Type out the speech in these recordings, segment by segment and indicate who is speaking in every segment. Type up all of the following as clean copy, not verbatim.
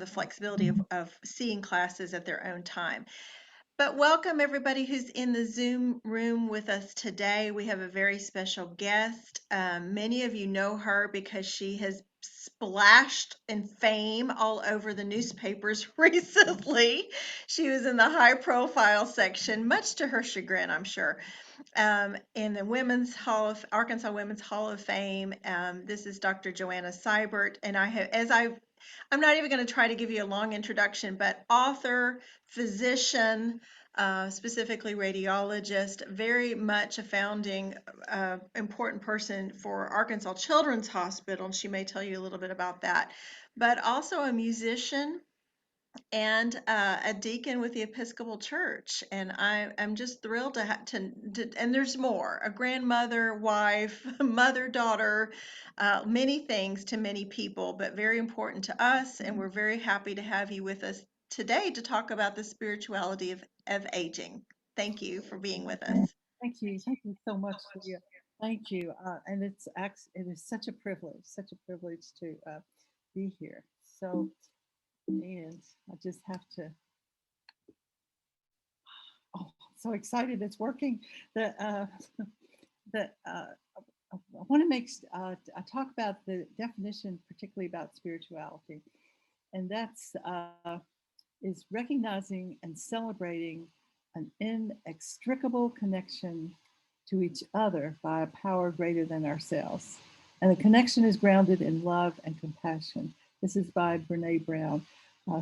Speaker 1: the flexibility of seeing classes at their own time. But welcome everybody who's in the Zoom room with us today. We have a very special guest. Many of you know her because she has splashed in fame all over the newspapers recently. She was in the high profile section, much to her chagrin, I'm sure, in the Arkansas Women's Hall of Fame. This is Dr. Joanna Seibert, and I'm not even going to try to give you a long introduction, but author, physician, specifically radiologist, very much a founding important person for Arkansas Children's Hospital, and she may tell you a little bit about that, but also a musician and a deacon with the Episcopal Church. And I'm just thrilled and there's more, a grandmother, wife, mother, daughter, many things to many people, but very important to us. And we're very happy to have you with us today to talk about the spirituality of aging. Thank you for being with us.
Speaker 2: Thank you. Thank you so much, Leah. Thank you. And it is such a privilege to be here. So, and I just have to, oh, so excited it's working. That, that I want to I talk about the definition, particularly about spirituality. And that's is recognizing and celebrating an inextricable connection to each other by a power greater than ourselves. And the connection is grounded in love and compassion. This is by Brene Brown,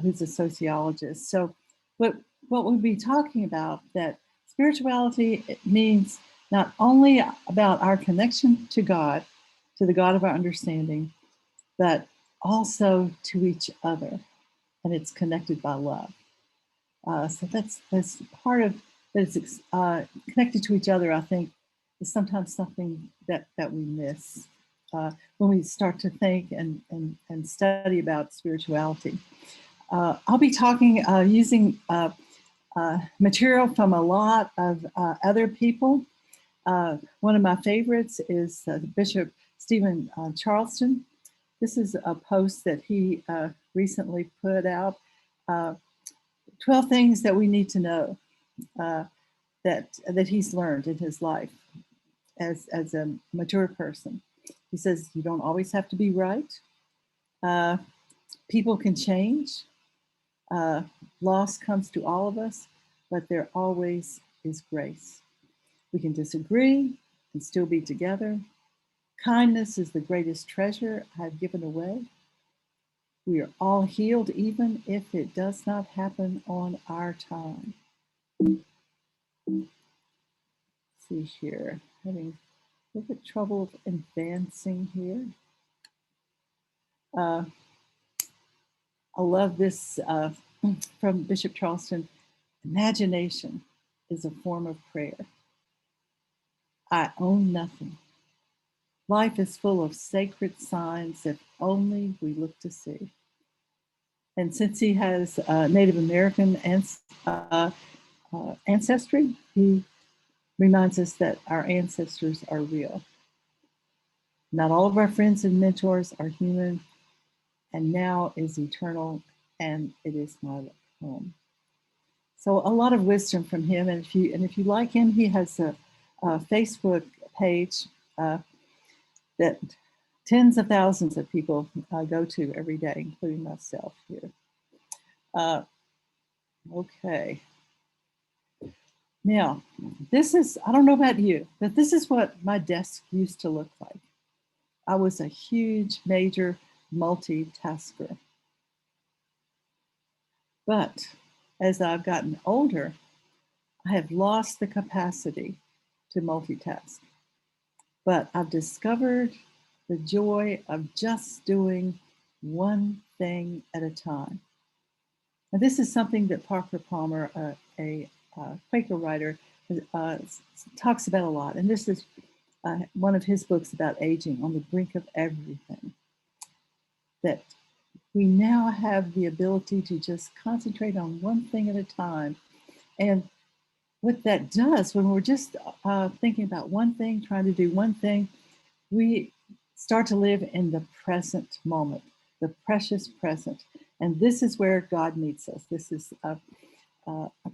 Speaker 2: who's a sociologist. So what we'll be talking about, that spirituality, it means not only about our connection to God, to the God of our understanding, but also to each other. And it's connected by love. So that's part of that. It's connected to each other, I think, is sometimes something that we miss when we start to think and study about spirituality. I'll be talking using material from a lot of other people. One of my favorites is Bishop Stephen Charleston. This is a post that he recently put out. 12 things that we need to know that he's learned in his life as a mature person. He says, you don't always have to be right. People can change. Loss comes to all of us, but there always is grace. We can disagree and still be together. Kindness is the greatest treasure I've given away. We are all healed, even if it does not happen on our time. Let's see here, having a little bit trouble advancing here. I love this from Bishop Charleston. Imagination is a form of prayer. I own nothing. Life is full of sacred signs if only we look to see. And since he has Native American ancestry, he reminds us that our ancestors are real. Not all of our friends and mentors are human, and now is eternal, and it is my home. So a lot of wisdom from him, and if you like him, he has a Facebook page that tens of thousands of people go to every day, including myself here. Okay. Now, I don't know about you, but this is what my desk used to look like. I was a huge, major multitasker. But as I've gotten older, I have lost the capacity to multitask. But I've discovered the joy of just doing one thing at a time. And this is something that Parker Palmer, a Quaker writer, talks about a lot. And this is one of his books about aging, On the Brink of Everything. That we now have the ability to just concentrate on one thing at a time. And what that does, when we're just thinking about one thing, trying to do one thing, we start to live in the present moment, the precious present. And this is where God meets us. This is a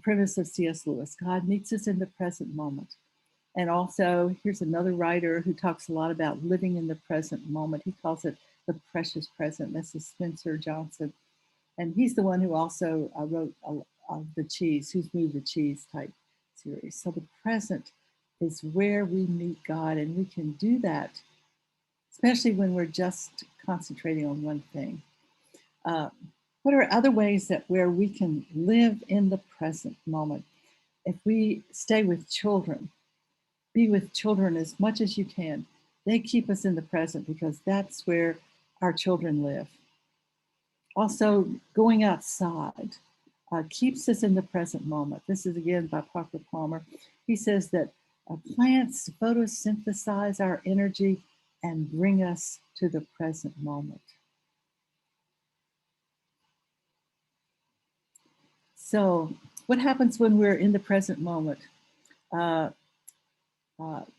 Speaker 2: premise of C.S. Lewis. God meets us in the present moment. And also, here's another writer who talks a lot about living in the present moment. He calls it the precious present. This is Spencer Johnson. And he's the one who also wrote the cheese, Who's Moved the Cheese type series. So the present is where we meet God, and we can do that, especially when we're just concentrating on one thing. What are other ways that where we can live in the present moment? If we stay with children, be with children as much as you can. They keep us in the present because that's where our children live. Also, going outside keeps us in the present moment. This is again by Parker Palmer. He says that plants photosynthesize our energy and bring us to the present moment. So, what happens when we're in the present moment?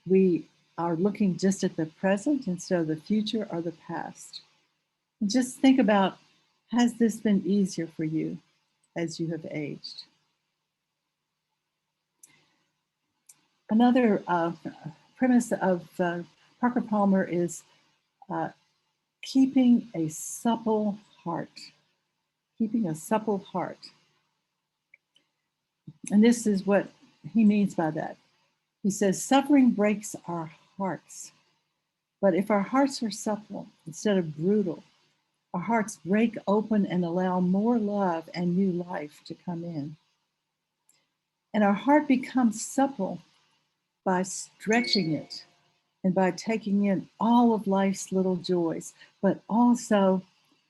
Speaker 2: We are looking just at the present instead of the future or the past. And just think about, has this been easier for you as you have aged? Another premise of Parker Palmer is keeping a supple heart. Keeping a supple heart. And this is what he means by that. He says, suffering breaks our hearts. But if our hearts are supple instead of brutal, our hearts break open and allow more love and new life to come in. And our heart becomes supple by stretching it and by taking in all of life's little joys, but also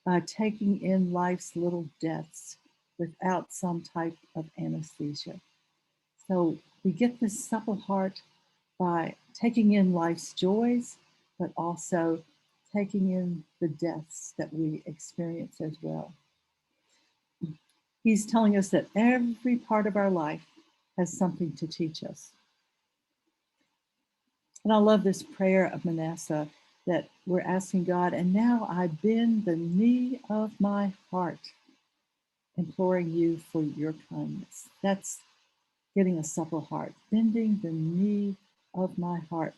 Speaker 2: by taking in life's little deaths without some type of anesthesia. So we get this supple heart by taking in life's joys, but also taking in the deaths that we experience as well. He's telling us that every part of our life has something to teach us. And I love this prayer of Manasseh that we're asking God, and now I bend the knee of my heart, imploring you for your kindness. That's getting a supple heart, bending the knee of my heart.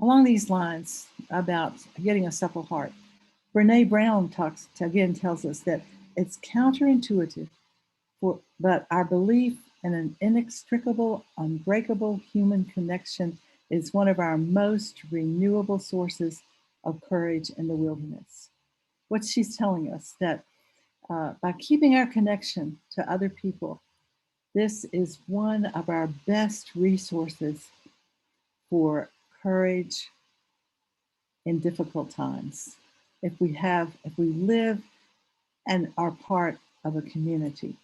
Speaker 2: Along these lines about getting a supple heart, Brene Brown tells us that it's counterintuitive, but our belief in an inextricable, unbreakable human connection is one of our most renewable sources of courage in the wilderness. What she's telling us that by keeping our connection to other people, this is one of our best resources for courage in difficult times. If we live and are part of a community.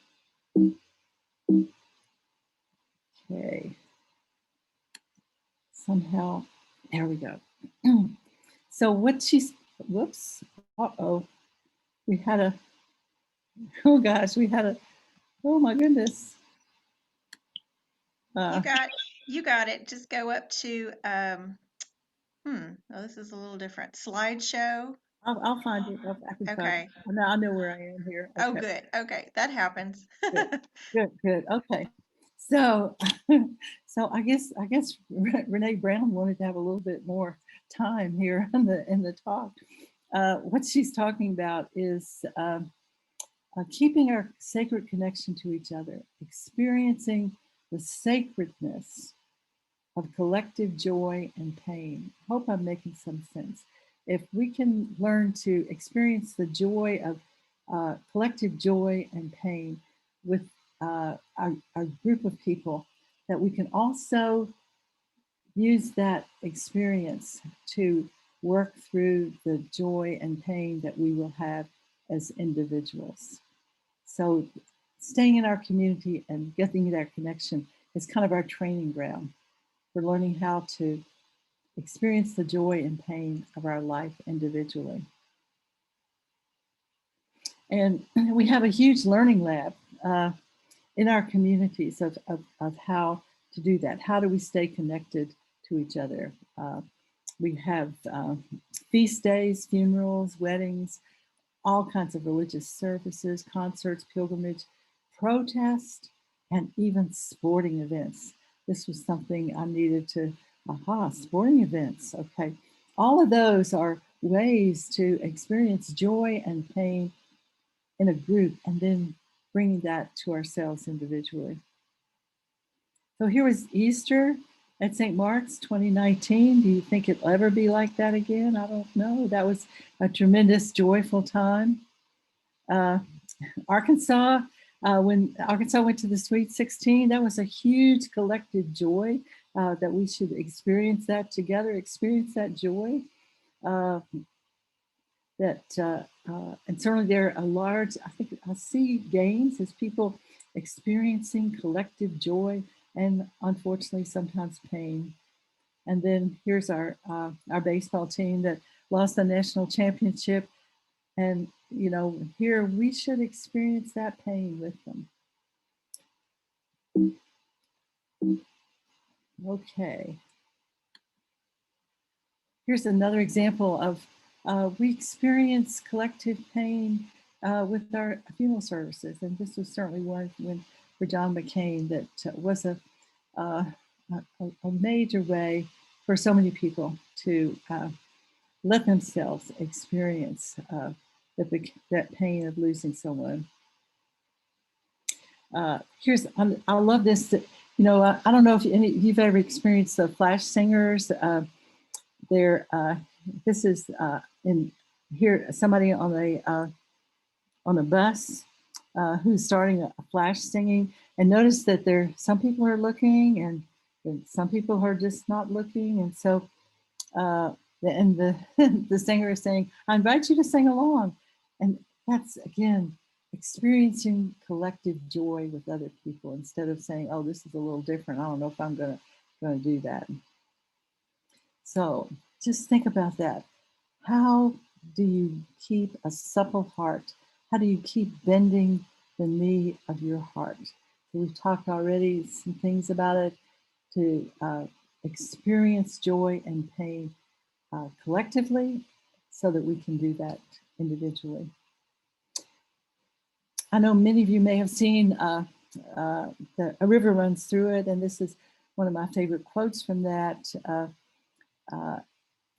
Speaker 2: Okay. Somehow, there we go. So what she's, whoops, uh-oh. We had a, oh gosh, oh my goodness.
Speaker 1: You got it. Just go up to, oh, this is a little different. Slideshow.
Speaker 2: I'll find it. I can find
Speaker 1: Okay.
Speaker 2: it. Now I know where I am here.
Speaker 1: Oh,
Speaker 2: Okay.
Speaker 1: good. Okay. That happens.
Speaker 2: Good. Okay. So, so I guess Renee Brown wanted to have a little bit more time here in the talk. What she's talking about is keeping our sacred connection to each other, experiencing the sacredness of collective joy and pain. I hope I'm making some sense. If we can learn to experience the joy of collective joy and pain with our group of people, that we can also use that experience to work through the joy and pain that we will have as individuals. So staying in our community and getting that connection is kind of our training ground for learning how to experience the joy and pain of our life individually. And we have a huge learning lab in our communities of how to do that. How do we stay connected to each other? We have feast days, funerals, weddings, all kinds of religious services, concerts, pilgrimage, protest, and even sporting events. This was something I needed to, sporting events. Okay. All of those are ways to experience joy and pain in a group and then bringing that to ourselves individually. So here was Easter at St. Mark's 2019. Do you think it'll ever be like that again? I don't know. That was a tremendous, joyful time. Uh, Arkansas, when Arkansas went to the Sweet 16, that was a huge collective joy that we should experience that together, experience that joy. Uh, and certainly there are a large, I think I see gains as people experiencing collective joy and unfortunately sometimes pain. And then here's our baseball team that lost the national championship. And, you know, here we should experience that pain with them. Okay. Here's another example of we experience collective pain with our funeral services. And this was certainly one when for John McCain that was uh, a major way for so many people to let themselves experience that pain of losing someone. I love this. That, you know, I don't know if you've ever experienced the flash singers. This is in here somebody on a bus who's starting a flash singing, and notice that some people are looking and some people are just not looking, and so and the the singer is saying, "I invite you to sing along," and that's again experiencing collective joy with other people instead of saying, "Oh, this is a little different. I don't know if I'm gonna do that." So just think about that. How do you keep a supple heart? How do you keep bending the knee of your heart? So we've talked already some things about it to experience joy and pain collectively so that we can do that individually. I know many of you may have seen a river runs through it, and this is one of my favorite quotes from that. Uh,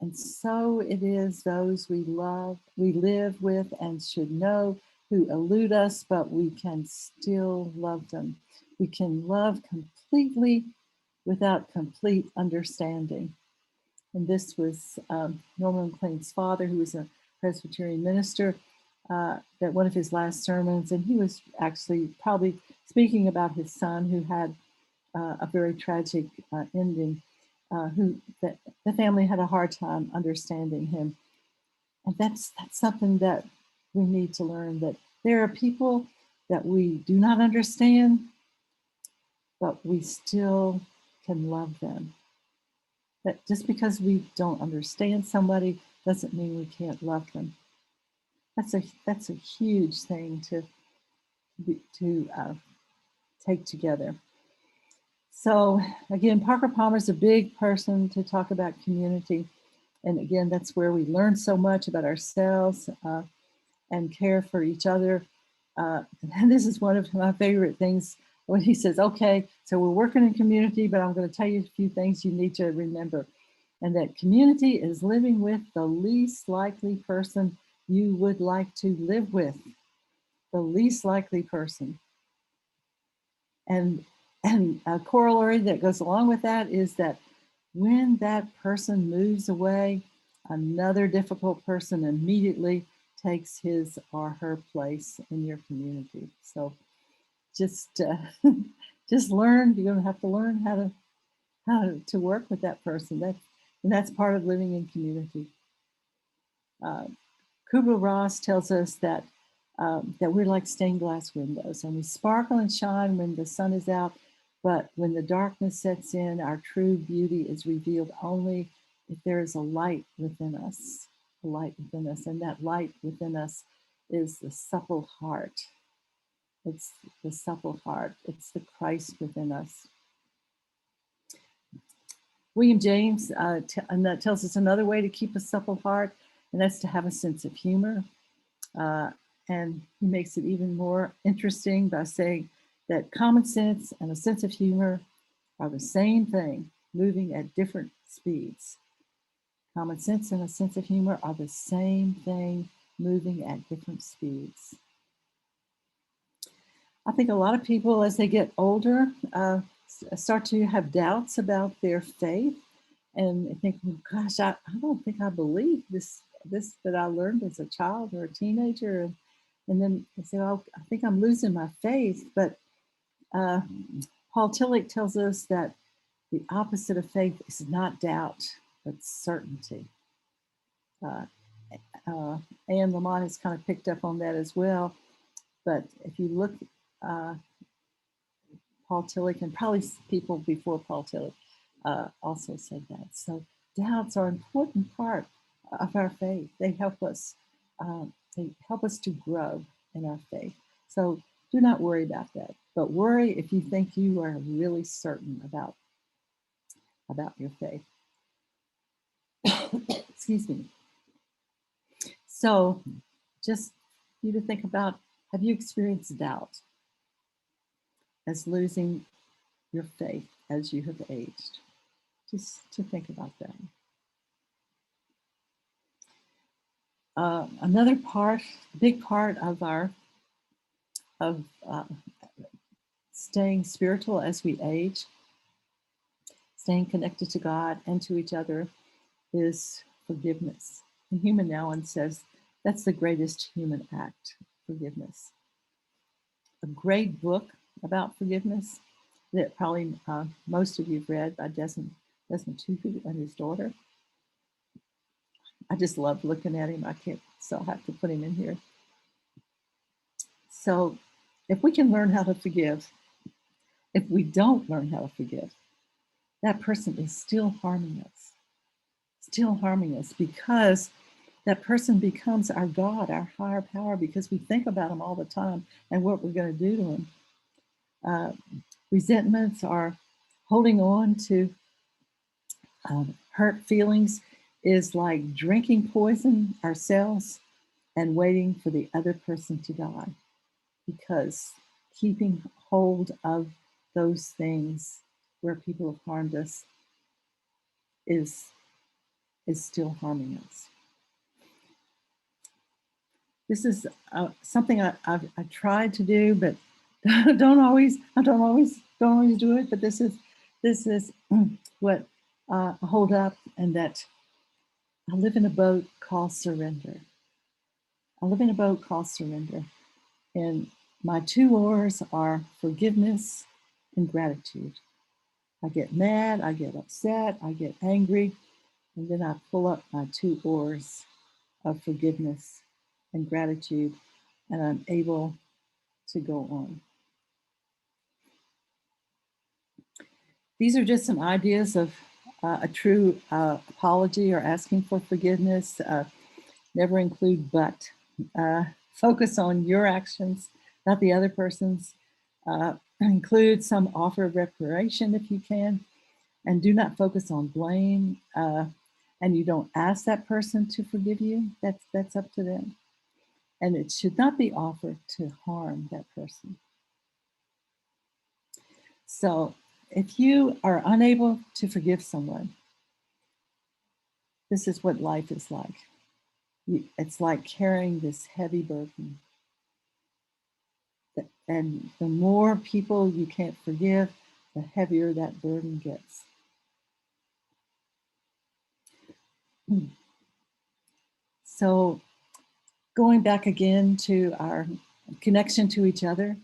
Speaker 2: and so it is those we love, we live with, and should know who elude us, but we can still love them. We can love completely without complete understanding. And this was Norman McLean's father, who was a Presbyterian minister, that one of his last sermons, and he was actually probably speaking about his son who had a very tragic ending, who that the family had a hard time understanding him. And that's something that we need to learn, that there are people that we do not understand, but we still can love them. That just because we don't understand somebody doesn't mean we can't love them. That's a huge thing to take together. So again, Parker Palmer is a big person to talk about community, and again, that's where we learn so much about ourselves and care for each other. And this is one of my favorite things when he says, "Okay, so we're working in community, but I'm going to tell you a few things you need to remember." And that community is living with the least likely person you would like to live with, the least likely person. And a corollary that goes along with that is that when that person moves away, another difficult person immediately takes his or her place in your community. So just just learn. You're going to have to learn how to work with that person. That's part of living in community. Kubler-Ross tells us that we're like stained glass windows, and we sparkle and shine when the sun is out, but when the darkness sets in, our true beauty is revealed only if there is a light within us, a light within us, and that light within us is the supple heart. It's the supple heart. It's the Christ within us. William James and that tells us another way to keep a supple heart, and that's to have a sense of humor. And he makes it even more interesting by saying that common sense and a sense of humor are the same thing, moving at different speeds. Common sense and a sense of humor are the same thing, moving at different speeds. I think a lot of people, as they get older, start to have doubts about their faith, and they think, well, "Gosh, I don't think I believe this that I learned as a child or a teenager." And then they say, "Oh, I think I'm losing my faith." But uh, Paul Tillich tells us that the opposite of faith is not doubt, but certainty. Uh, Anne Lamott has kind of picked up on that as well. But if you look, uh, Paul Tillich, and probably people before Paul Tillich also said that. So doubts are an important part of our faith. They help us to grow in our faith. So do not worry about that. But worry if you think you are really certain about your faith. Excuse me. So just you to think about, have you experienced doubt as losing your faith as you have aged? Just to think about that. Another part, big part of our of staying spiritual as we age, staying connected to God and to each other, is forgiveness. And Human Allen says that's the greatest human act, forgiveness. A great book about forgiveness that probably most of you've read by Desmond Tutu and his daughter. I just love looking at him. I can't, so I'll have to put him in here. So if we can learn how to forgive, if we don't learn how to forgive, that person is still harming us because that person becomes our God, our higher power, because we think about them all the time and what we're going to do to them. Resentments are holding on to hurt feelings is like drinking poison ourselves and waiting for the other person to die, because keeping hold of those things where people have harmed us is still harming us. This is something I tried to do, but I don't always do it. But this is what I hold up, and that I live in a boat called surrender. I live in a boat called surrender, and my two oars are forgiveness and gratitude. I get mad, I get upset, I get angry, and then I pull up my two oars of forgiveness and gratitude, and I'm able to go on. These are just some ideas of a true apology or asking for forgiveness. Never include but. Focus on your actions, not the other person's. Include some offer of reparation if you can, and do not focus on blame. And you don't ask that person to forgive you. That's up to them. And it should not be offered to harm that person. So if you are unable to forgive someone, this is what life is like. It's like carrying this heavy burden. And the more people you can't forgive, the heavier that burden gets. So going back again to our connection to each other,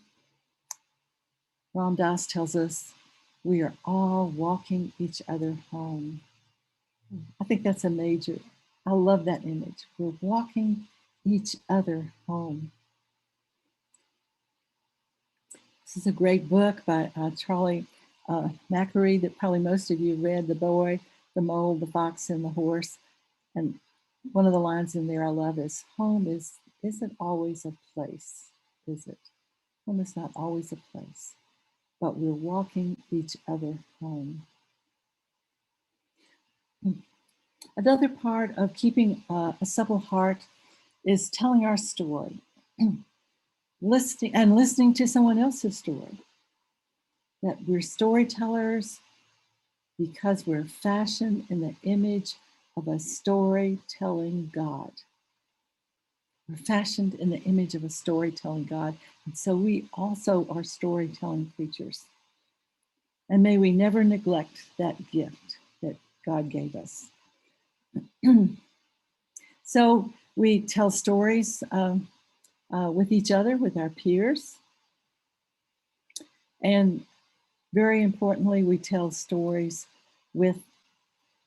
Speaker 2: Ram Dass tells us we are all walking each other home. I think that's a major, I love that image. We're walking each other home. This is a great book by Charlie Macquarie that probably most of you read, The Boy, the Mole, the Fox, and the Horse. And one of the lines in there I love is, home isn't always a place, is it? Home is not always a place, but we're walking each other home. Another part of keeping a supple heart is telling our story, listening to someone else's story. That we're storytellers because we're fashioned in the image of a storytelling God. We're fashioned in the image of a storytelling God. And so we also are storytelling creatures. And may we never neglect that gift that God gave us. So we tell stories with each other, with our peers. And very importantly, we tell stories with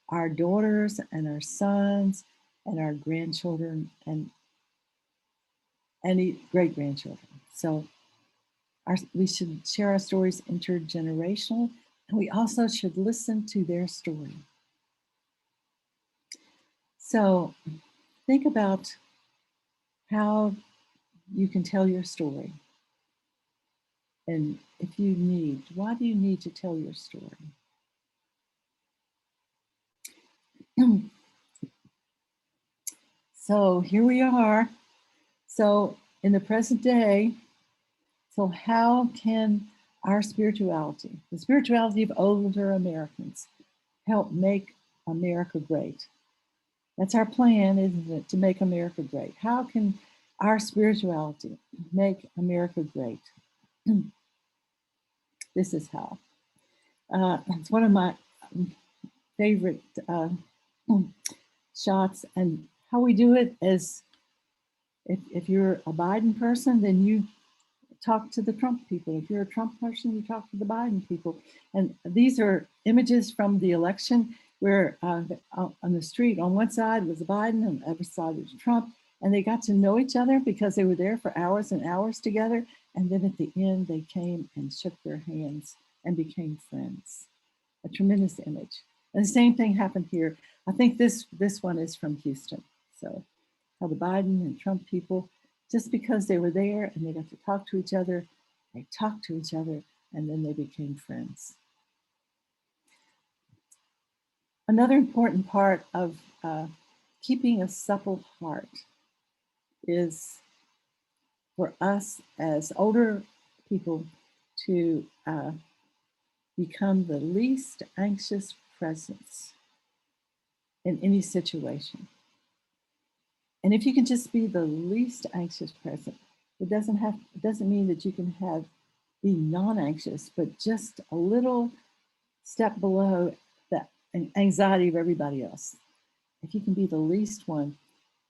Speaker 2: our daughters and our sons and our grandchildren and any great grandchildren. So we should share our stories intergenerational, and we also should listen to their story. So think about how you can tell your story. And if you need, why do you need to tell your story? So here we are. So in the present day, so how can our spirituality, the spirituality of older Americans, help make America great? That's our plan, isn't it? To make America great. How can our spirituality make America great? This is how. It's one of my favorite shots, and how we do it is if you're a Biden person, then you talk to the Trump people. If you're a Trump person, you talk to the Biden people. And these are images from the election where on the street, on one side was Biden, and the other side was Trump. And they got to know each other because they were there for hours and hours together. And then at the end, they came and shook their hands and became friends. A tremendous image. And the same thing happened here. I think this one is from Houston. So how the Biden and Trump people, just because they were there and they got to talk to each other, they talked to each other, and then they became friends. Another important part of keeping a supple heart is for us as older people to become the least anxious presence in any situation. And if you can just be the least anxious present, it doesn't mean that you can be non-anxious, but just a little step below the anxiety of everybody else. If you can be the least one,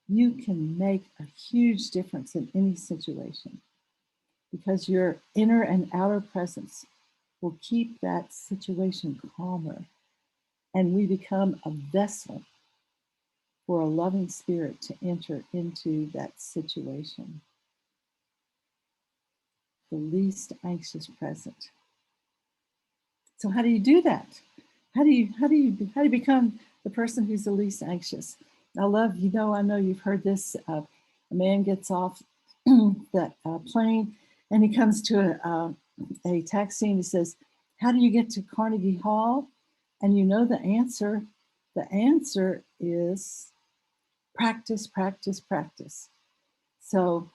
Speaker 2: you can make a huge difference in any situation, because your inner and outer presence will keep that situation calmer, and we become a vessel for a loving spirit to enter into that situation. The least anxious present. So how do you do that? How do you become the person who's the least anxious? I know you've heard this. A man gets off that plane, and he comes to a taxi, and he says, "How do you get to Carnegie Hall?" And you know the answer. The answer is practice, practice, practice. So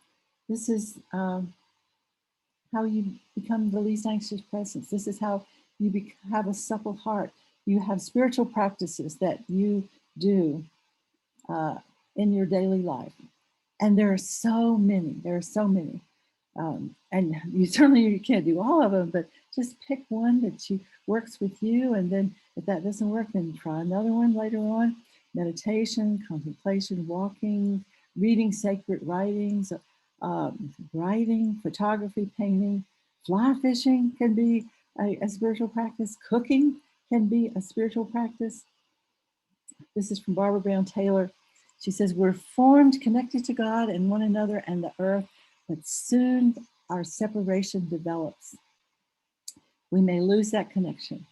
Speaker 2: this is how you become the least anxious presence. This is how you have a supple heart. You have spiritual practices that you do in your daily life. And there are so many. There are so many. And you can't do all of them, but just pick one that works with you. And then if that doesn't work, then try another one later on. Meditation, contemplation, walking, reading sacred writings, writing, photography, painting, fly fishing can be a spiritual practice. Cooking can be a spiritual practice. This is from Barbara Brown Taylor. She says, "We're formed connected to God and one another and the earth, but soon our separation develops. We may lose that connection."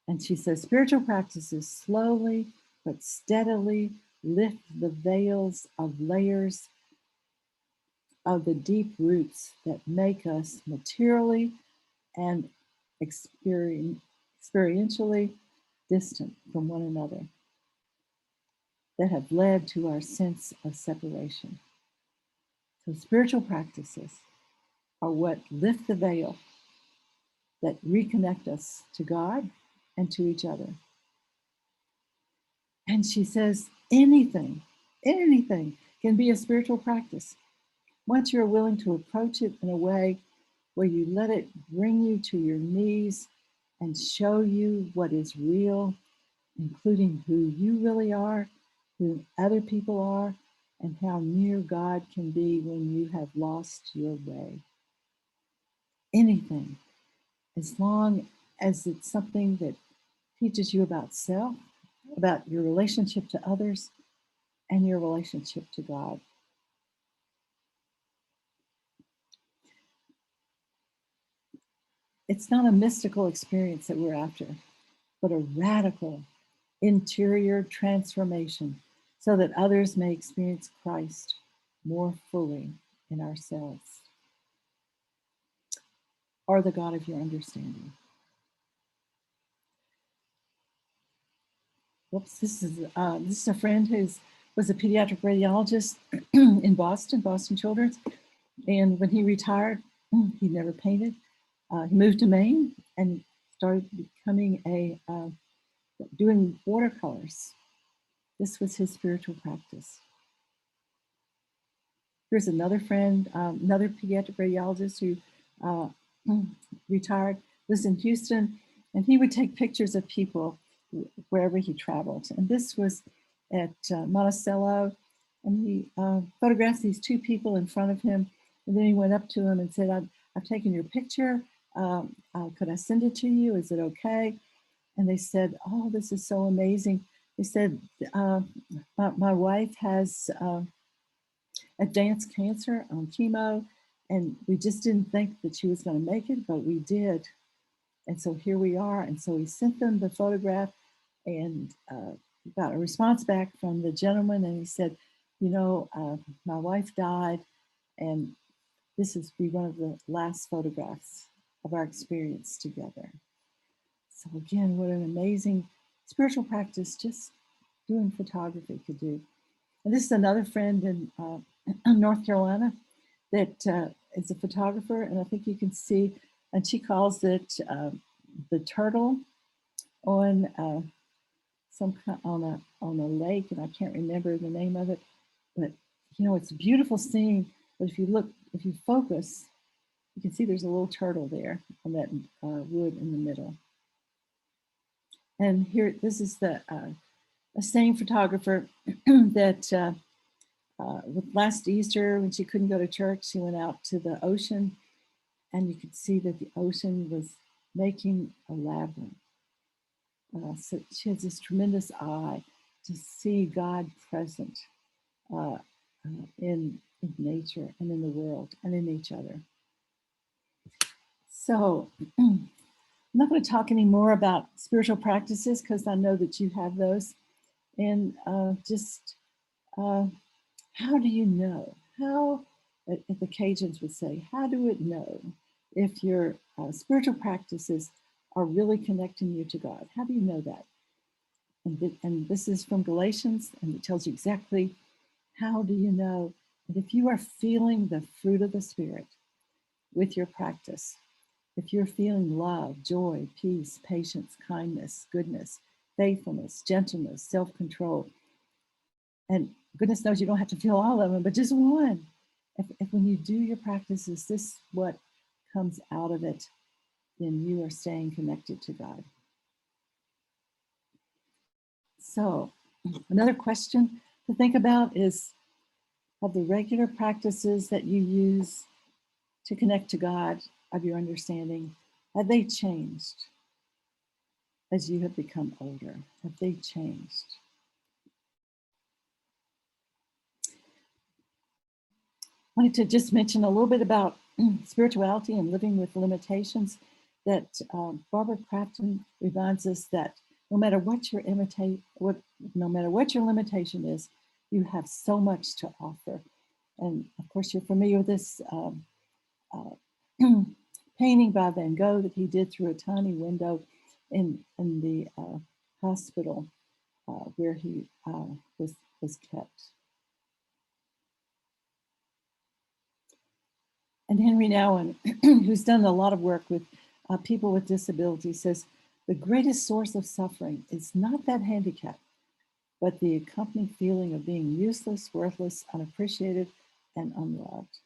Speaker 2: And she says, "Spiritual practices slowly but steadily lift the veils of layers of the deep roots that make us materially and experientially distant from one another." that have led to our sense of separation. So, spiritual practices are what lift the veil that reconnect us to God and to each other. And she says, anything can be a spiritual practice once you're willing to approach it in a way where you let it bring you to your knees and show you what is real, including who you really are, who other people are, and how near God can be when you have lost your way. Anything, as long as it's something that teaches you about self, about your relationship to others, and your relationship to God. It's not a mystical experience that we're after, but a radical interior transformation so that others may experience Christ more fully in ourselves, or the God of your understanding. Whoops, this is a friend who was a pediatric radiologist in Boston Children's, and when he retired, he never painted. He moved to Maine and started becoming doing watercolors. This was his spiritual practice. Here's another friend, another pediatric radiologist who uh, retired, lives in Houston, and he would take pictures of people wherever he traveled. And this was at Monticello, and he photographed these two people in front of him, and then he went up to him and said, I've taken your picture. Could I send it to you? Is it okay? And they said, oh, this is so amazing. They said, my wife has advanced cancer on chemo, and we just didn't think that she was going to make it, but we did. And so here we are. And so he sent them the photograph and got a response back from the gentleman. And he said, my wife died, and this is be one of the last photographs of our experience together. So again, what an amazing spiritual practice just doing photography could do. And this is another friend in North Carolina that is a photographer, and I think you can see, and she calls it the turtle on on a lake, and I can't remember the name of it, but it's a beautiful scene. But if you focus, you can see there's a little turtle there on that wood in the middle. And here, this is the same photographer that with last Easter, when she couldn't go to church, she went out to the ocean, and you could see that the ocean was making a labyrinth. So she has this tremendous eye to see God present in nature and in the world and in each other. So I'm not going to talk anymore about spiritual practices because I know that you have those. And just how do you know? How, if the Cajuns would say, how do it know if your spiritual practices are really connecting you to God? How do you know that? And this is from Galatians, and it tells you exactly how do you know that if you are feeling the fruit of the Spirit with your practice, if you're feeling love, joy, peace, patience, kindness, goodness, faithfulness, gentleness, self-control, and goodness knows you don't have to feel all of them, but just one. If when you do your practices, this is what comes out of it, then you are staying connected to God. So another question to think about is, have the regular practices that you use to connect to God of your understanding, have they changed as you have become older? Have they changed? I wanted to just mention a little bit about spirituality and living with limitations. That Barbara Crafton reminds us that no matter what your limitation is, you have so much to offer. And of course, you're familiar with this painting by Van Gogh that he did through a tiny window in the hospital where he was kept. And Henry Nouwen, who's done a lot of work with people with disabilities, says the greatest source of suffering is not that handicap, but the accompanying feeling of being useless, worthless, unappreciated, and unloved.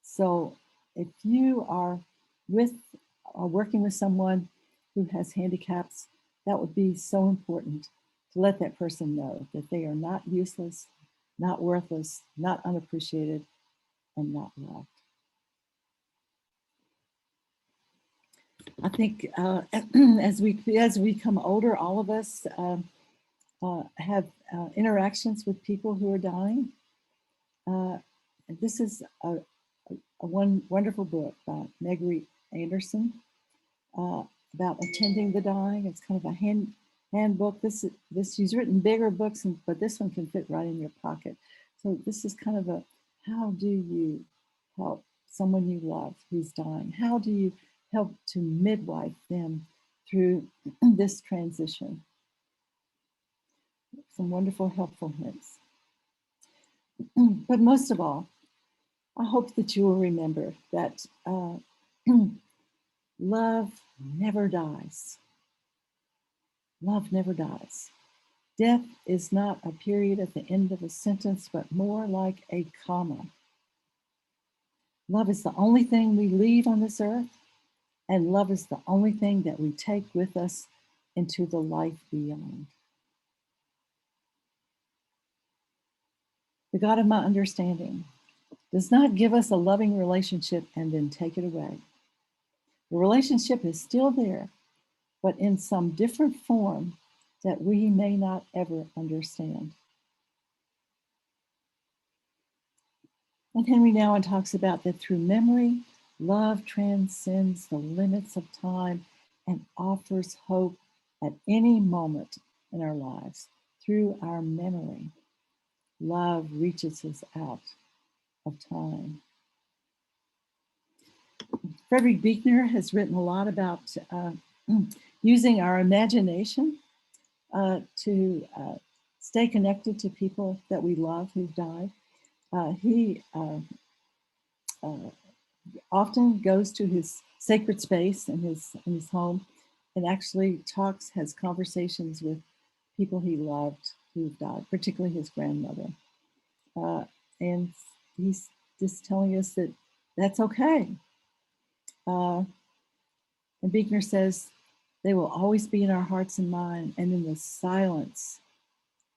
Speaker 2: So if you are working with someone who has handicaps, that would be so important to let that person know that they are not useless, not worthless, not unappreciated, and not loved. I think as we become older, all of us have interactions with people who are dying. This is a one wonderful book by Megri Anderson about attending the dying. It's kind of a handbook. This she's written bigger books, but this one can fit right in your pocket. So this is kind of a, how do you help someone you love who's dying? How do you help to midwife them through this transition? Some wonderful, helpful hints. But most of all, I hope that you will remember that love never dies. Love never dies. Death is not a period at the end of a sentence, but more like a comma. Love is the only thing we leave on this earth, and love is the only thing that we take with us into the life beyond. The God of my understanding does not give us a loving relationship and then take it away. The relationship is still there, but in some different form that we may not ever understand. And Henry Nouwen talks about that through memory, love transcends the limits of time and offers hope at any moment in our lives. Through our memory, love reaches us out of time. Frederick Buechner has written a lot about using our imagination to stay connected to people that we love who've died. He often goes to his sacred space in his home and actually has conversations with people he loved who've died, particularly his grandmother. And he's just telling us that that's okay. And Buechner says, they will always be in our hearts and mind, and in the silence,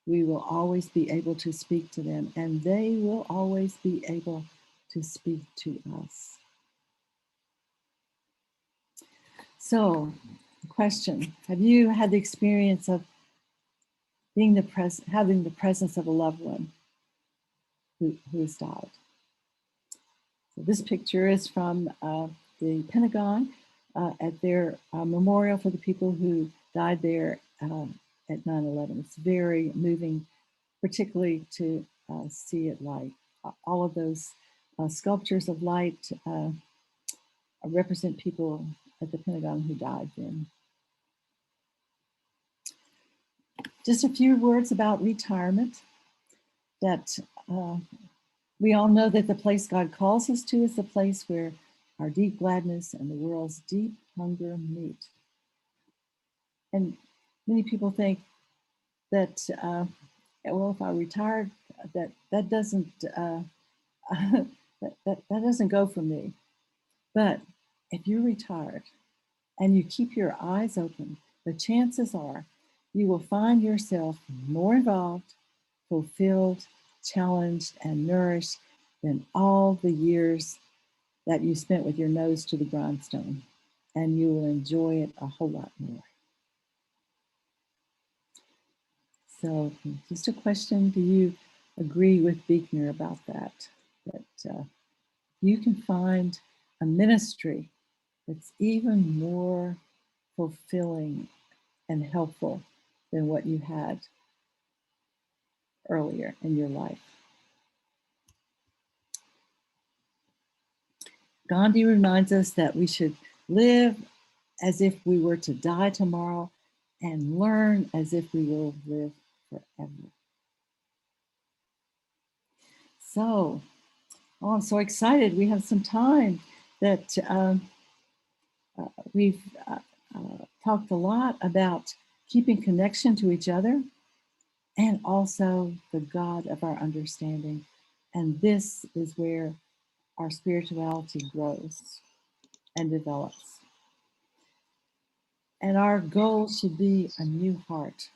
Speaker 2: we will always be able to speak to them, and they will always be able to speak to us. So, question: have you had the experience of being having the presence of a loved one who has died? So this picture is from the Pentagon at their memorial for the people who died there at 9/11. It's very moving, particularly to see it light. All of those sculptures of light represent people at the Pentagon who died then. Just a few words about retirement. That we all know that the place God calls us to is the place where our deep gladness and the world's deep hunger meet. And many people think that, well, if I retired, that doesn't that doesn't go for me. But if you're retired and you keep your eyes open, the chances are you will find yourself more involved, fulfilled, challenged, and nourished than all the years that you spent with your nose to the grindstone. And you will enjoy it a whole lot more. So just a question, do you agree with Buechner about that? That you can find a ministry that's even more fulfilling and helpful than what you had earlier in your life. Gandhi reminds us that we should live as if we were to die tomorrow and learn as if we will live forever. So, oh, I'm so excited. We have some time that we've talked a lot about keeping connection to each other and also the God of our understanding. And this is where our spirituality grows and develops. And our goal should be a new heart.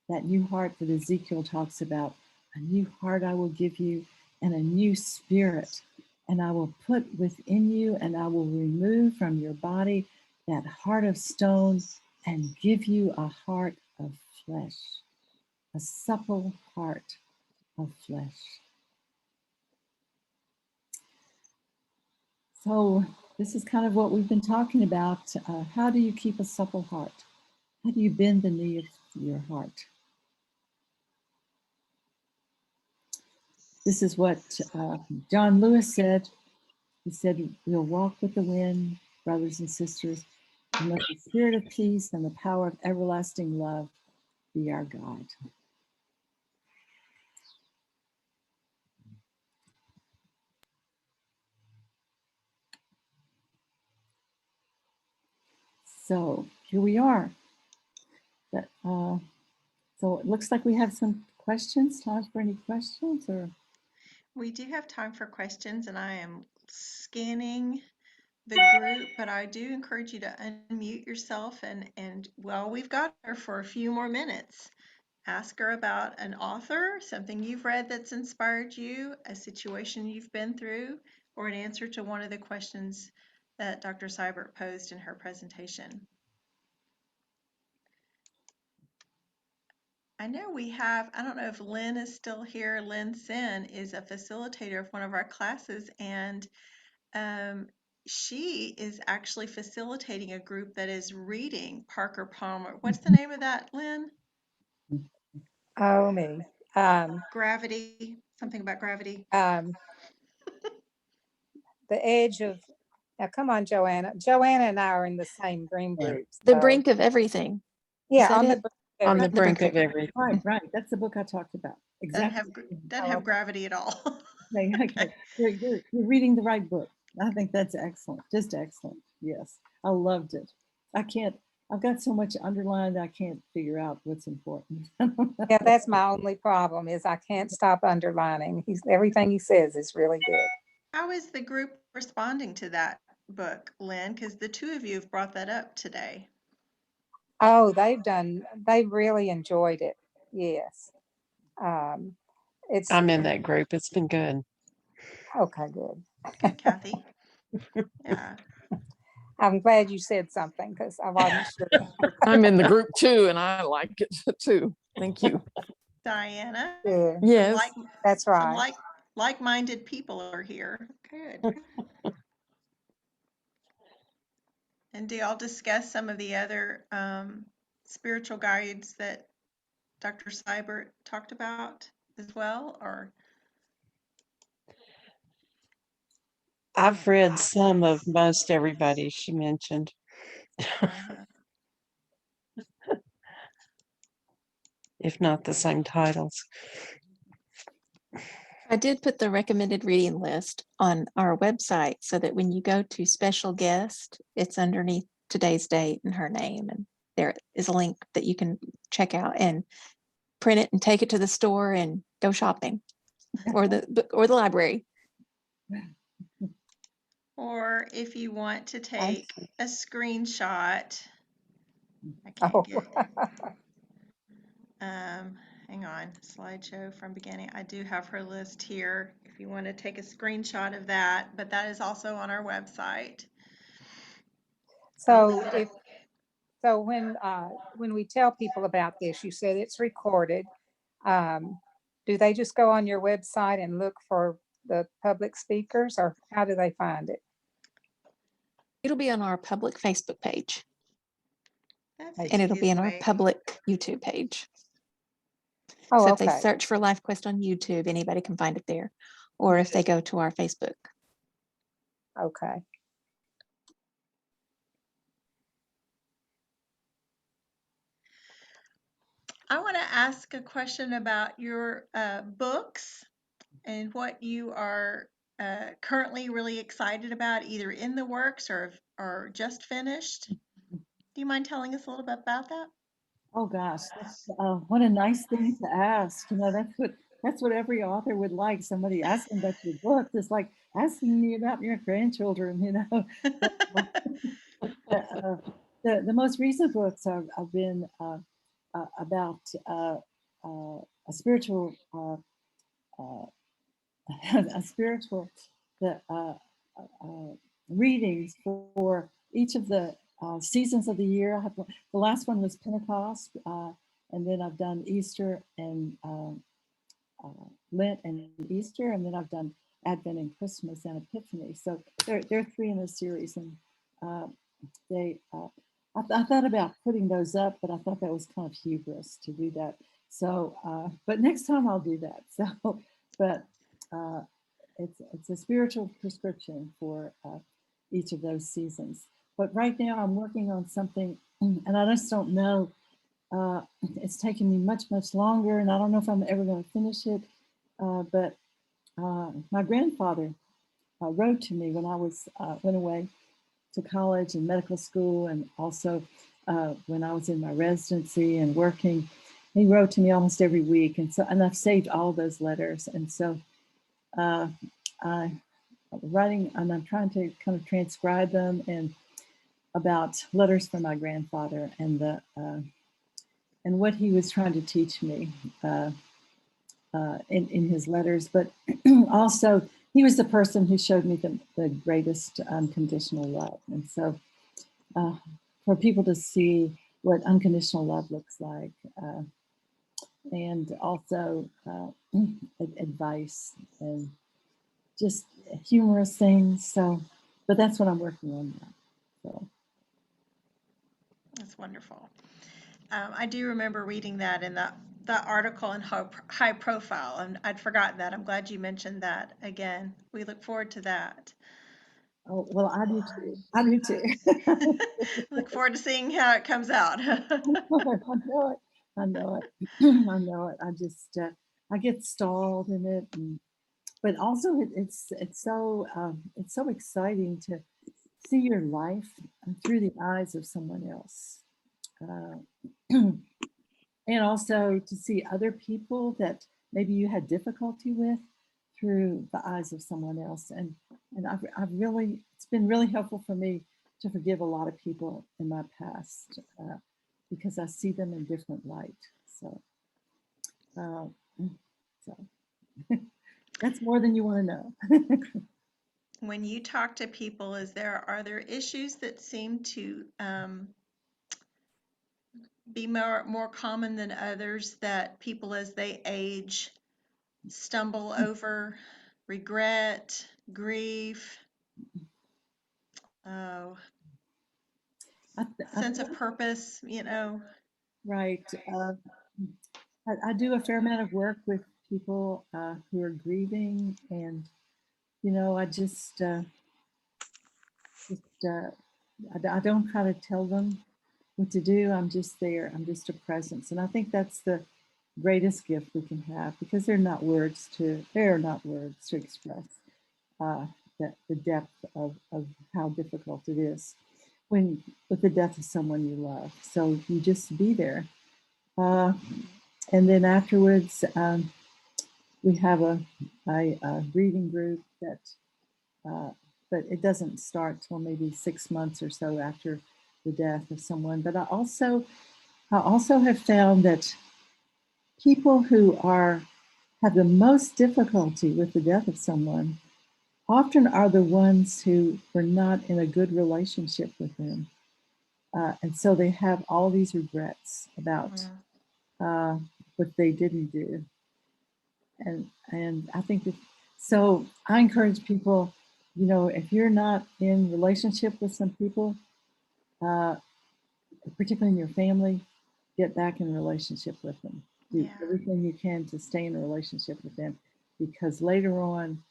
Speaker 2: That new heart that Ezekiel talks about, a new heart I will give you, and a new spirit. And I will put within you, and I will remove from your body that heart of stone and give you a heart of flesh, a supple heart of flesh. So, this is kind of what we've been talking about. How do you keep a supple heart? How do you bend the knee of your heart? This is what John Lewis said. He said, we'll walk with the wind, brothers and sisters, and let the spirit of peace and the power of everlasting love be our guide. So here we are. So it looks like we have some questions. Time for any questions? Or
Speaker 1: We do have time for questions, and I am scanning the group, but I do encourage you to unmute yourself and well, we've got her for a few more minutes. Ask her about an author, something you've read that's inspired you, a situation you've been through, or an answer to one of the questions that Dr. Seibert posed in her presentation. I know we have, I don't know if Lynn is still here. Lynn Sin is a facilitator of one of our classes, and she is actually facilitating a group that is reading Parker Palmer. What's the name of that, Lynn?
Speaker 3: Oh, me.
Speaker 1: Gravity, something about gravity.
Speaker 3: The Edge of, now come on, Joanna. Joanna and I are in the same dream group.
Speaker 4: The
Speaker 3: so-
Speaker 4: brink of everything.
Speaker 3: Yeah,
Speaker 4: that
Speaker 3: on the
Speaker 4: it?
Speaker 3: brink
Speaker 5: On the
Speaker 3: of
Speaker 5: brink of everything.
Speaker 2: right. That's the book I talked about. Exactly.
Speaker 1: Doesn't have gravity at all.
Speaker 2: Okay. You're reading the right book. I think that's excellent. Just excellent. Yes. I loved it. I've got so much underlined, I can't figure out what's important.
Speaker 3: Yeah, that's my only problem is I can't stop underlining. Everything he says is really good.
Speaker 1: How is the group responding to that book, Lynn? Because the two of you have brought that up today.
Speaker 3: Oh, they've really enjoyed it. Yes. It's
Speaker 5: I'm in that group. It's been good.
Speaker 3: okay, good.
Speaker 1: Good, Kathy. Yeah.
Speaker 3: I'm glad you said something because I wasn't sure.
Speaker 5: I'm in the group too, and I like it too. Thank you.
Speaker 1: Diana.
Speaker 3: Good.
Speaker 5: Yes.
Speaker 3: That's
Speaker 1: Some
Speaker 3: right.
Speaker 1: like-minded people are here. Good. And do y'all discuss some of the other spiritual guides that Dr. Seibert talked about as well, or?
Speaker 5: I've read some of most everybody she mentioned. If not the same titles.
Speaker 4: I did put the recommended reading list on our website so that when you go to special guest, it's underneath today's date and her name. And there is a link that you can check out and print it and take it to the store and go shopping or the library.
Speaker 1: Or if you want to take a screenshot, I can't
Speaker 3: Oh.
Speaker 1: get, hang on, slideshow from beginning. I do have her list here if you want to take a screenshot of that, but that is also on our website.
Speaker 3: So when we tell people about this, you said it's recorded. Do they just go on your website and look for the public speakers, or how do they find it?
Speaker 4: It'll be on our public Facebook page.
Speaker 1: That's
Speaker 4: and it'll be in our
Speaker 1: way.
Speaker 4: public YouTube page.
Speaker 3: Oh,
Speaker 4: so
Speaker 3: okay.
Speaker 4: if they search for Life Quest on YouTube, anybody can find it there. Or if they go to our Facebook.
Speaker 3: Okay.
Speaker 1: I want to ask a question about your books and what you are currently really excited about, either in the works or just finished. Do you mind telling us a little bit about that?
Speaker 2: Oh gosh, that's what a nice thing to ask. You know, that's what every author would like. Somebody asking about your book. It's like asking me about your grandchildren. You know, uh, the most recent books have been about a spiritual uh, a spiritual the readings for each of the seasons of the year. The last one was Pentecost, and then I've done Easter and Lent and Easter, and then I've done Advent and Christmas and Epiphany. So there are three in the series, and uh, they. I thought about putting those up, but I thought that was kind of hubris to do that. So, but next time I'll do that. So, but uh, it's a spiritual prescription for each of those seasons. But right now I'm working on something, and I just don't know. It's taken me much longer, and I don't know if I'm ever going to finish it. But my grandfather wrote to me when I went away to college and medical school, and also when I was in my residency and working. He wrote to me almost every week, and I've saved all those letters, and so uh, I'm writing, and I'm trying to kind of transcribe them and about letters from my grandfather and what he was trying to teach me uh, in his letters. But also, he was the person who showed me the greatest unconditional love. And so, uh, for people to see what unconditional love looks like, and also advice and just humorous things. So, but that's what I'm working on now. So,
Speaker 1: That's wonderful. I do remember reading that in the article in high profile, and I'd forgotten that. I'm glad you mentioned that again. We look forward to that.
Speaker 2: oh, well, I do too. I do too.
Speaker 1: Look forward to seeing how it comes out.
Speaker 2: I know it. I know it. I know it. I just I get stalled in it, but also it's so exciting to see your life through the eyes of someone else, uh, and also to see other people that maybe you had difficulty with through the eyes of someone else. And I've really, it's been really helpful for me to forgive a lot of people in my past because I see them in different light. So, uh, so that's more than you want to know.
Speaker 1: When you talk to people, are there issues that seem to be more common than others that people as they age stumble over? Regret, grief, oh,
Speaker 2: I
Speaker 1: sense of
Speaker 2: think,
Speaker 1: purpose, you know.
Speaker 2: right. I do a fair amount of work with people who are grieving, and you know, just I don't try to tell them what to do. I'm just there. I'm just a presence, and I think that's the greatest gift we can have because there are not words to express uh, the depth of how difficult it is when with the death of someone you love. So you just be there, uh, and then afterwards we have a grieving group that uh, but it doesn't start till maybe 6 months or so after the death of someone. But I also have found that people who are have the most difficulty with the death of someone often are the ones who were not in a good relationship with them, and so they have all these regrets about
Speaker 1: Yeah.
Speaker 2: uh, what they didn't do, and I think that so I encourage people, you know, if you're not in relationship with some people, uh, particularly in your family, get back in relationship with them. Do
Speaker 1: Yeah.
Speaker 2: everything you can to stay in a relationship with them, because later on,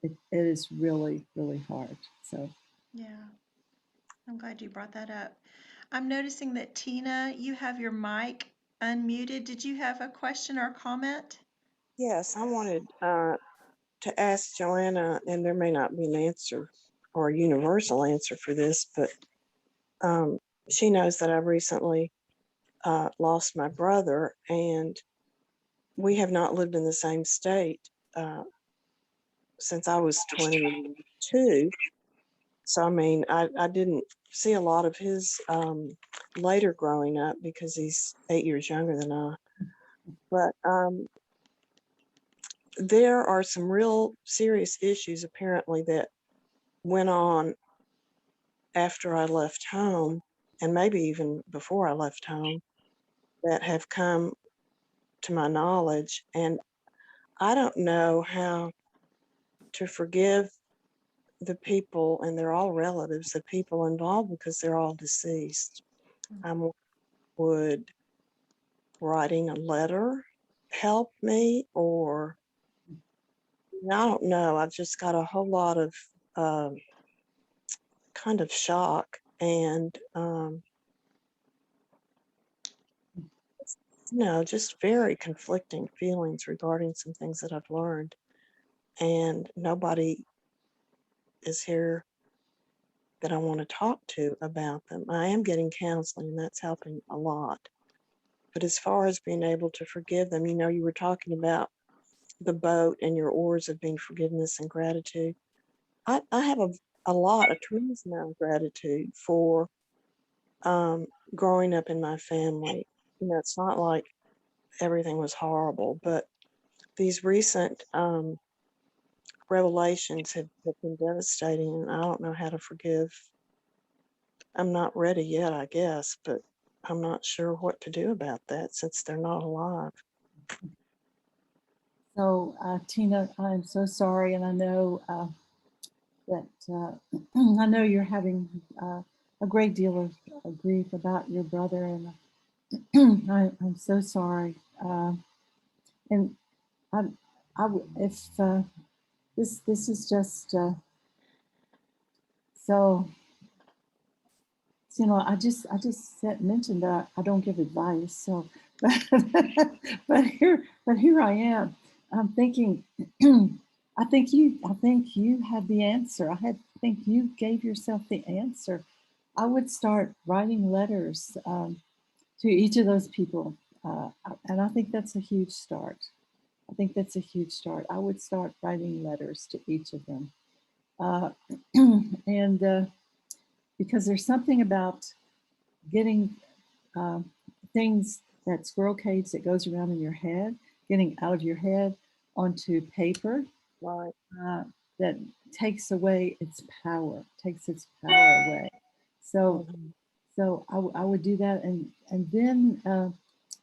Speaker 2: it is really hard. So,
Speaker 1: Yeah. I'm glad you brought that up. I'm noticing that Tina, you have your mic unmuted. Did you have a question or comment?
Speaker 6: Yes, I wanted to ask Joanna, and there may not be an answer or a universal answer for this, but she knows that I recently lost my brother, and we have not lived in the same state since I was 22. So, I mean, I didn't see a lot of his later growing up because he's 8 years younger than I. But there are some real serious issues apparently that went on after I left home, and maybe even before I left home, that have come to my knowledge. And I don't know how to forgive the people, and they're all relatives, the people involved, because they're all deceased. Would writing a letter help me, or I don't know. I've just got a whole lot of kind of shock and just very conflicting feelings regarding some things that I've learned. And nobody is here that I want to talk to about them. I am getting counseling, and that's helping a lot. But as far as being able to forgive them, you were talking about the boat and your oars of being forgiveness and gratitude. I have a tremendous amount of gratitude for growing up in my family. It's not like everything was horrible, but these recent revelations have been devastating, and I don't know how to forgive. I'm not ready yet, I guess, but I'm not sure what to do about that since they're not alive.
Speaker 2: So, Tina, I'm so sorry, and I know that I know you're having a great deal of grief about your brother, and I'm so sorry. And if this is just so. I just mentioned that I don't give advice. So, but here I am. I'm thinking. I think you had the answer. Think you gave yourself the answer. I would start writing letters to each of those people, and I think that's a huge start. I would start writing letters to each of them, and because there's something about getting things, that squirrel cage that goes around in your head, getting out of your head onto paper,
Speaker 6: Right.
Speaker 2: that takes its power away. So, I would do that, and then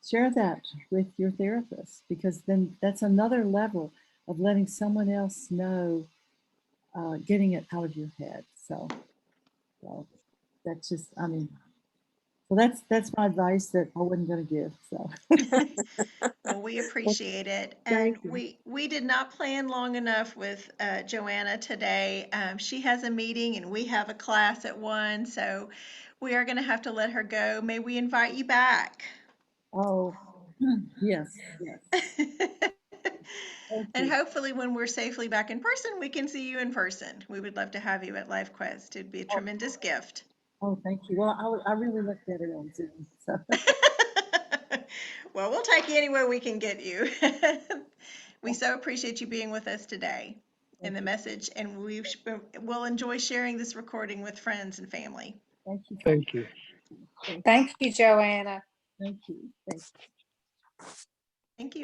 Speaker 2: share that with your therapist, because then that's another level of letting someone else know, getting it out of your head. So that's just, well, that's my advice that I wasn't going to give. So,
Speaker 1: Well, we
Speaker 6: Well,
Speaker 1: appreciate it. And
Speaker 6: thank you.
Speaker 1: we did not plan long enough with Joanna today. She has a meeting and we have a class at 1, so we are going to have to let her go. May we invite you back?
Speaker 2: oh, yes. Thank
Speaker 1: And
Speaker 2: you.
Speaker 1: hopefully when we're safely back in person, we can see you in person. We would love to have you at LifeQuest. It'd be a
Speaker 2: Oh,
Speaker 1: tremendous gift.
Speaker 2: oh, thank you. Well, I really looked at it on Zoom. So,
Speaker 1: Well, we'll take you anywhere we can get you. We so appreciate you being with us today in
Speaker 2: thank
Speaker 1: the
Speaker 2: you.
Speaker 1: message, and will enjoy sharing this recording with friends and family.
Speaker 2: Thank you.
Speaker 7: Thank you.
Speaker 3: Thank you, Joanna.
Speaker 2: Thank you. Thank you.
Speaker 1: Thank you.